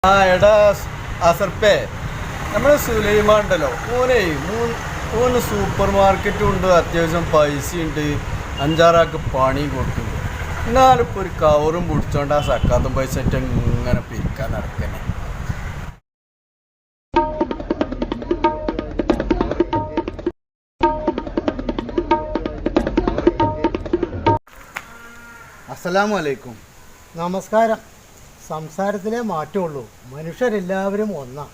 എടാ അസർപ്പേ നമ്മുടെ സുലൈമാൻ ഉണ്ടല്ലോ ഓന് സൂപ്പർ മാർക്കറ്റും ഉണ്ട്, അത്യാവശ്യം പൈസയുണ്ട്, അഞ്ചാറാൾക്ക് പണിയും കൊടുക്കുന്നുണ്ട്. എന്നാലിപ്പോൾ ഒരു കവറും പിടിച്ചോണ്ട് ആ സക്കാത്തും പൈസ ഇങ്ങനെ പിരിക്കാൻ നടക്കണേ. അസ്സലാമു അലൈക്കും. നമസ്കാരം. സംസാരത്തിലേ മാറ്റമുള്ളൂ, മനുഷ്യരെല്ലാവരും ഒന്നാണ്.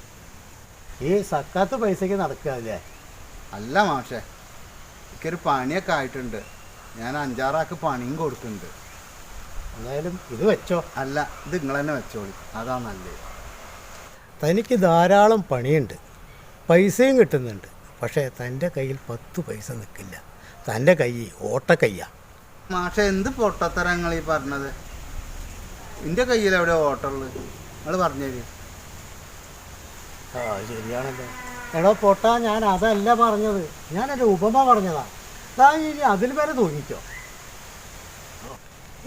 ഈ സക്കാത്ത് പൈസയ്ക്ക് നടക്കുക അല്ലേ? അല്ല മാഷേ, എനിക്കൊരു പണിയൊക്കെ ആയിട്ടുണ്ട്. ഞാൻ അഞ്ചാറാൾക്ക് പണിയും കൊടുക്കുന്നുണ്ട്. എന്തായാലും ഇത് വെച്ചോ. അല്ല, ഇത് നിങ്ങൾ തന്നെ വെച്ചോളി, അതാ നല്ലത്. തനിക്ക് ധാരാളം പണിയുണ്ട്, പൈസയും കിട്ടുന്നുണ്ട്. പക്ഷേ തൻ്റെ കയ്യിൽ 10 പൈസ നിൽക്കില്ല. തൻ്റെ കൈ ഓട്ടക്കയ്യാ. മാഷെ, എന്ത് പൊട്ടത്തരങ്ങൾ ഈ പറഞ്ഞത്? എൻ്റെ കയ്യിൽ എവിടെ ഓട്ടമുള്ളത്? നിങ്ങൾ പറഞ്ഞേരി. ആ ശരിയാണല്ലോ. എടോ പൊട്ടാ, ഞാൻ അതല്ല പറഞ്ഞത്, ഞാനൊരു ഉപമ പറഞ്ഞതാ. ഇനി അതിൽ വരെ തോന്നിക്കോ.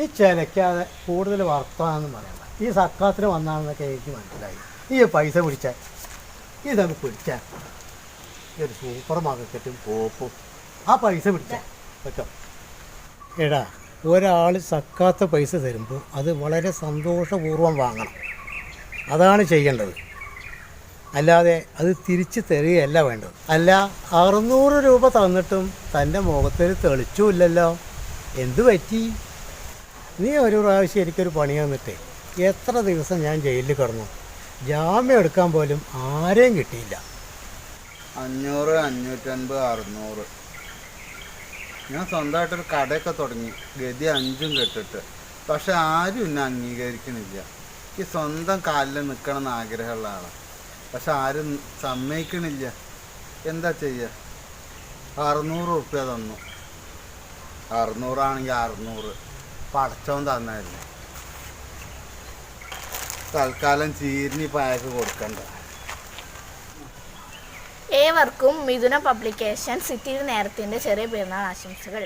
ഈ ചിലക്കാതെ കൂടുതൽ വർത്തമാനൊന്നും പറയണ്ട. ഈ സക്കാത്തിന് വന്നാണെന്നൊക്കെ എനിക്ക് മനസ്സിലായി. ഈ പൈസ പിടിച്ചാൽ ഇതൊന്ന് പിടിച്ചാൽ ഈ ഒരു സൂപ്പർ മാർക്കറ്റും കോപ്പും ആ പൈസ പിടിച്ചാൽ വെച്ചോ. എടാ, ഒരാൾ സക്കാത്ത പൈസ തരുമ്പോൾ അത് വളരെ സന്തോഷപൂർവ്വം വാങ്ങണം. അതാണ് ചെയ്യേണ്ടത്. അല്ലാതെ അത് തിരിച്ച് തരികയല്ല വേണ്ടത്. അല്ല, 600 രൂപ തന്നിട്ടും തൻ്റെ മുഖത്തിൽ തെളിച്ചുമില്ലല്ലോ. എന്തു പറ്റി? നീ ഒരു പ്രാവശ്യം എനിക്കൊരു പണി തന്നിട്ടേ എത്ര ദിവസം ഞാൻ ജയിലിൽ കിടന്നു. ജാമ്യം എടുക്കാൻ പോലും ആരെയും കിട്ടിയില്ല. 500, 550, 600. ഞാൻ സ്വന്തമായിട്ടൊരു കടയൊക്കെ തുടങ്ങി, ഗതി 5ഉം കെട്ടിട്ട്. പക്ഷെ ആരും എന്നെ അംഗീകരിക്കണില്ല. എനിക്ക് സ്വന്തം കാലിൽ നിൽക്കണം എന്ന് ആഗ്രഹമുള്ള ആളാണ്. പക്ഷെ ആരും സമ്മതിക്കണില്ല. എന്താ ചെയ്യുക? 600 റുപ്യ തന്നു. 600 ആണെങ്കിൽ 600 പടച്ചോൻ തന്നതല്ലേ. തൽക്കാലം ചീരിനി പായക്ക് കൊടുക്കണ്ട. ഏവർക്കും മിഥുന പബ്ലിക്കേഷൻ സിറ്റിയിൽ നേരത്തിൻ്റെ ചെറിയ പെരുന്നാൾ ആശംസകൾ.